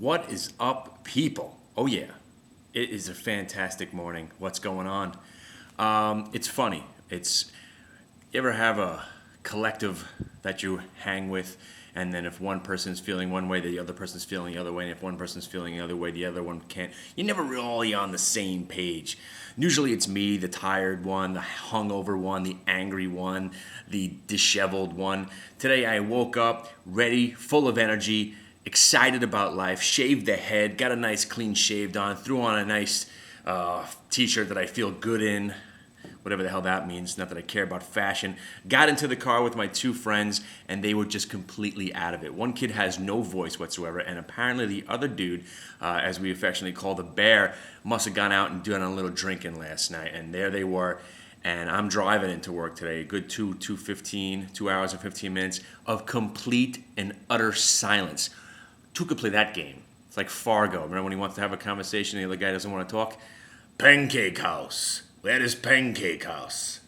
What is up, people? Oh, yeah. It is a fantastic morning. What's going on? It's funny. You ever have a collective that you hang with, and then if one person's feeling one way, the other person's feeling the other way, and if one person's feeling the other way, the other one can't. You're never really on the same page. Usually it's me, the tired one, the hungover one, the angry one, the disheveled one. Today I woke up ready, full of energy, excited about life, shaved the head, got a nice clean shaved on, threw on a nice t-shirt that I feel good in, whatever the hell that means, not that I care about fashion. Got into the car with my two friends, and they were just completely out of it. One kid has no voice whatsoever, and apparently the other dude, as we affectionately call the bear, must have gone out and done a little drinking last night, and there they were. And I'm driving into work today, a good 2 hours and 15 minutes of complete and utter silence. Who could play that game? It's like Fargo. Remember when he wants to have a conversation and the other guy doesn't want to talk? Pancake House. Where is Pancake House?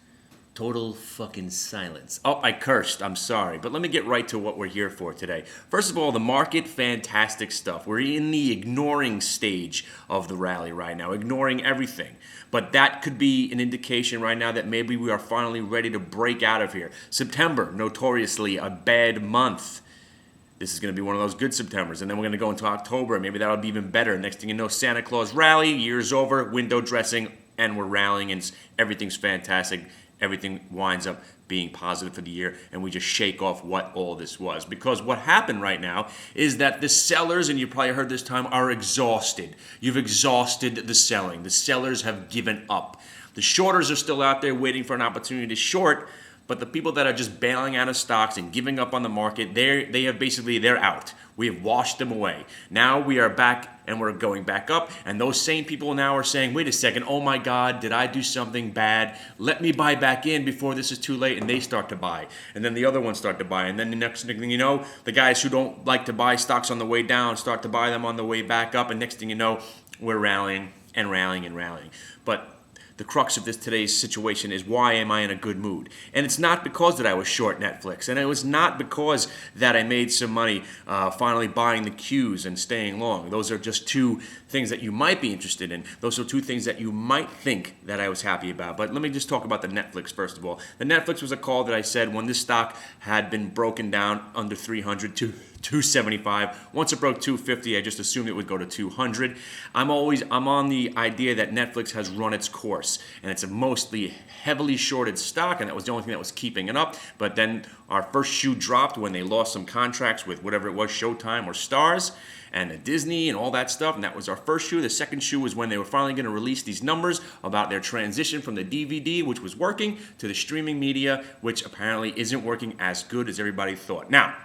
Total fucking silence. Oh, I cursed. I'm sorry. But let me get right to what we're here for today. First of all, the market, fantastic stuff. We're in the ignoring stage of the rally right now, ignoring everything. But that could be an indication right now that maybe we are finally ready to break out of here. September, notoriously a bad month. This is going to be one of those good Septembers. And then we're going to go into October. Maybe that'll be even better. Next thing you know, Santa Claus rally, year's over, window dressing, and we're rallying, and everything's fantastic. Everything winds up being positive for the year, and we just shake off what all this was. Because what happened right now is that the sellers, and you probably heard this time, are exhausted. You've exhausted the selling. The sellers have given up. The shorters are still out there waiting for an opportunity to short, but the people that are just bailing out of stocks and giving up on the market, they're out. We have washed them away. Now we are back and we're going back up. And those same people now are saying, wait a second, oh my God, did I do something bad? Let me buy back in before this is too late. And they start to buy. And then the other ones start to buy. And then the next thing you know, the guys who don't like to buy stocks on the way down start to buy them on the way back up. And next thing you know, we're rallying and rallying and rallying. But the crux of today's situation is, why am I in a good mood? And it's not because that I was short Netflix, and it was not because that I made some money finally buying the Qs and staying long. Those are just two things that you might be interested in. Those are two things that you might think that I was happy about. But let me just talk about the Netflix first of all. The Netflix was a call that I said when this stock had been broken down under 300 to 275. Once it broke 250, I just assumed it would go to 200. I'm on the idea that Netflix has run its course, and it's a mostly heavily shorted stock, and that was the only thing that was keeping it up. But then our first shoe dropped when they lost some contracts with whatever it was, Showtime or Stars, and Disney and all that stuff, and that was our first shoe. The second shoe was when they were finally going to release these numbers about their transition from the DVD, which was working, to the streaming media, which apparently isn't working as good as everybody thought. Now,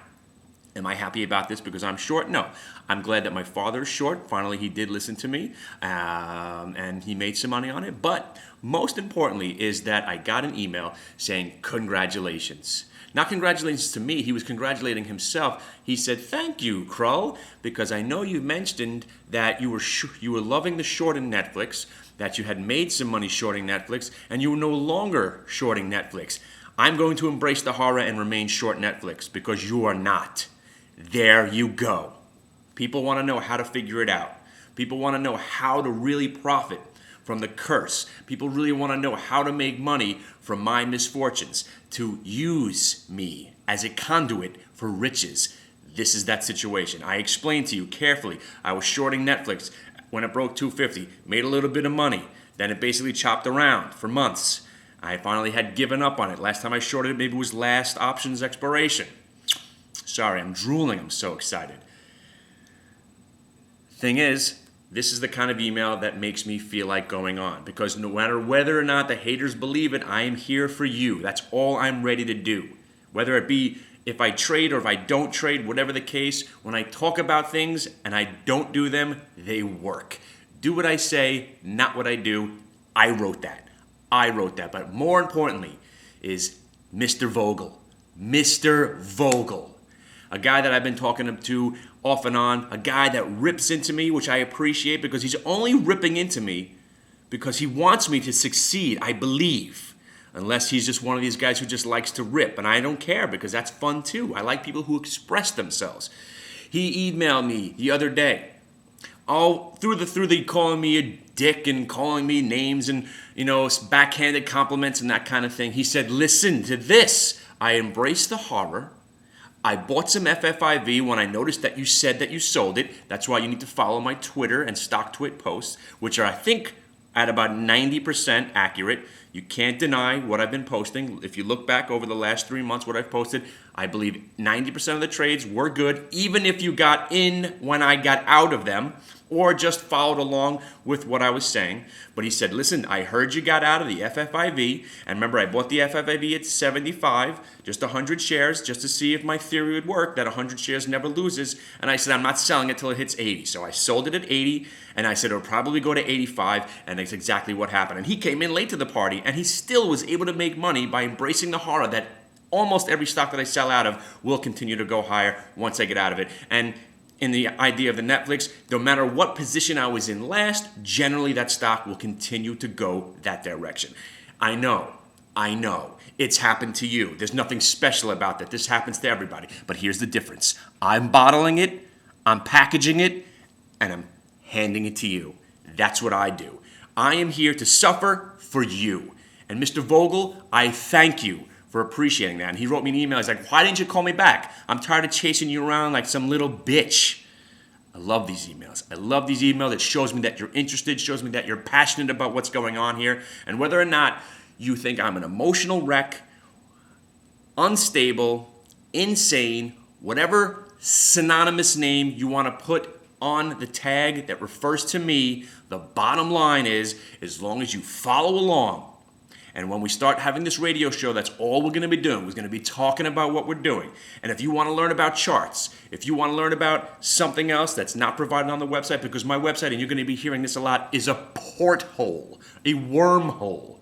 am I happy about this because I'm short? No. I'm glad that my father is short. Finally, he did listen to me, and he made some money on it. But most importantly is that I got an email saying, congratulations. Not congratulations to me. He was congratulating himself. He said, thank you, Krull, because I know you mentioned that you were loving the short in Netflix, that you had made some money shorting Netflix, and you were no longer shorting Netflix. I'm going to embrace the horror and remain short Netflix because you are not. There you go. People want to know how to figure it out. People want to know how to really profit from the curse. People really want to know how to make money from my misfortunes, to use me as a conduit for riches. This is that situation. I explained to you carefully. I was shorting Netflix when it broke 250, made a little bit of money. Then it basically chopped around for months. I finally had given up on it. Last time I shorted it, maybe it was last options expiration. Sorry, I'm drooling. I'm so excited. Thing is, this is the kind of email that makes me feel like going on, because no matter whether or not the haters believe it, I am here for you. That's all I'm ready to do. Whether it be if I trade or if I don't trade, whatever the case, when I talk about things and I don't do them, they work. Do what I say, not what I do. I wrote that. But more importantly is Mr. Vogel. Mr. Vogel. A guy that I've been talking to off and on, a guy that rips into me, which I appreciate because he's only ripping into me because he wants me to succeed, I believe. Unless he's just one of these guys who just likes to rip, and I don't care because that's fun too. I like people who express themselves. He emailed me the other day. Oh, through the calling me a dick and calling me names and, backhanded compliments and that kind of thing. He said, listen to this. I embrace the horror. I bought some FFIV when I noticed that you said that you sold it. That's why you need to follow my Twitter and StockTwit posts, which are, I think, at about 90% accurate. You can't deny what I've been posting. If you look back over the last 3 months, what I've posted, I believe 90% of the trades were good, even if you got in when I got out of them or just followed along with what I was saying. But he said, listen, I heard you got out of the FFIV. And remember, I bought the FFIV at 75, just 100 shares, just to see if my theory would work, that 100 shares never loses. And I said, I'm not selling it till it hits 80. So I sold it at 80, and I said it'll probably go to 85, and that's exactly what happened. And he came in late to the party, and he still was able to make money by embracing the horror that almost every stock that I sell out of will continue to go higher once I get out of it. And in the idea of the Netflix, no matter what position I was in last, generally that stock will continue to go that direction. I know, it's happened to you. There's nothing special about that. This happens to everybody. But here's the difference. I'm bottling it, I'm packaging it, and I'm handing it to you. That's what I do. I am here to suffer for you. And Mr. Vogel, I thank you for appreciating that. And he wrote me an email. He's like, why didn't you call me back? I'm tired of chasing you around like some little bitch. I love these emails. I love these emails. It shows me that you're interested, shows me that you're passionate about what's going on here. And whether or not you think I'm an emotional wreck, unstable, insane, whatever synonymous name you want to put on the tag that refers to me, the bottom line is, as long as you follow along, and when we start having this radio show, that's all we're going to be doing. We're going to be talking about what we're doing. And if you want to learn about charts, if you want to learn about something else that's not provided on the website, because my website, and you're going to be hearing this a lot, is a porthole, a wormhole.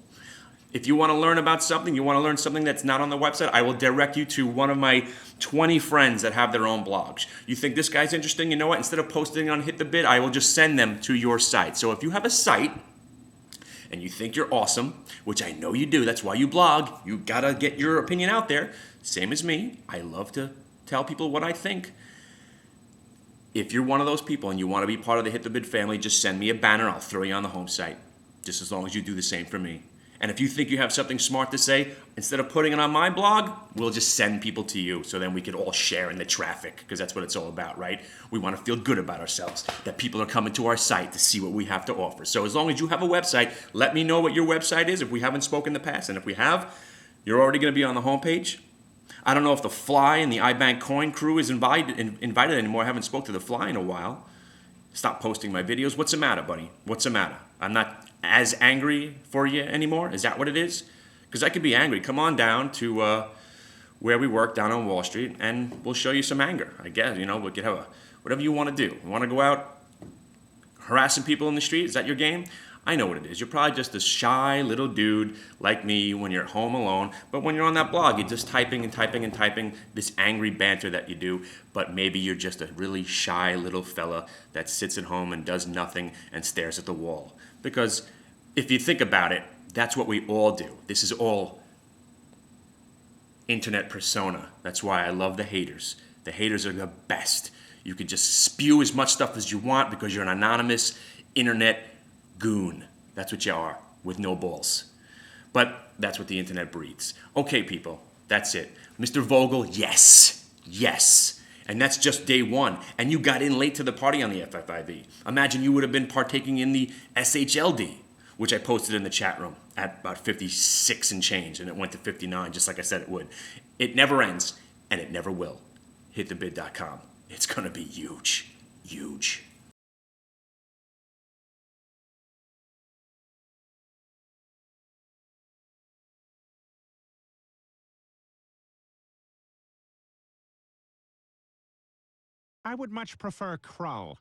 If you want to learn about something, you want to learn something that's not on the website, I will direct you to one of my 20 friends that have their own blogs. You think this guy's interesting? You know what? Instead of posting on Hit the Bid, I will just send them to your site. So if you have a site, and you think you're awesome, which I know you do, that's why you blog, you gotta get your opinion out there, same as me, I love to tell people what I think. If you're one of those people and you wanna be part of the Hit the Bid family, just send me a banner, I'll throw you on the home site, just as long as you do the same for me. And if you think you have something smart to say, instead of putting it on my blog, we'll just send people to you so then we could all share in the traffic, because that's what it's all about, right? We want to feel good about ourselves, that people are coming to our site to see what we have to offer. So as long as you have a website, let me know what your website is if we haven't spoken in the past. And if we have, you're already going to be on the homepage. I don't know if the Fly and the iBank Coin crew is invited anymore. I haven't spoke to the Fly in a while. Stop posting my videos. What's the matter, buddy? What's the matter? I'm not as angry for you anymore? Is that what it is? Because I could be angry. Come on down to where we work down on Wall Street, and we'll show you some anger. I guess, we could have whatever you want to do. You want to go out harassing people in the street? Is that your game? I know what it is. You're probably just a shy little dude like me when you're at home alone. But when you're on that blog, you're just typing and typing and typing this angry banter that you do. But maybe you're just a really shy little fella that sits at home and does nothing and stares at the wall. Because if you think about it, that's what we all do. This is all internet persona. That's why I love the haters. The haters are the best. You can just spew as much stuff as you want because you're an anonymous internet goon. That's what you are, with no balls. But that's what the internet breeds. Okay, people, that's it. Mr. Vogel, yes. And that's just day one. And you got in late to the party on the FFIV. Imagine you would have been partaking in the SHLD, which I posted in the chat room at about 56 and change, and it went to 59, just like I said it would. It never ends, and it never will. HitTheBid.com. It's going to be huge. I would much prefer Krull.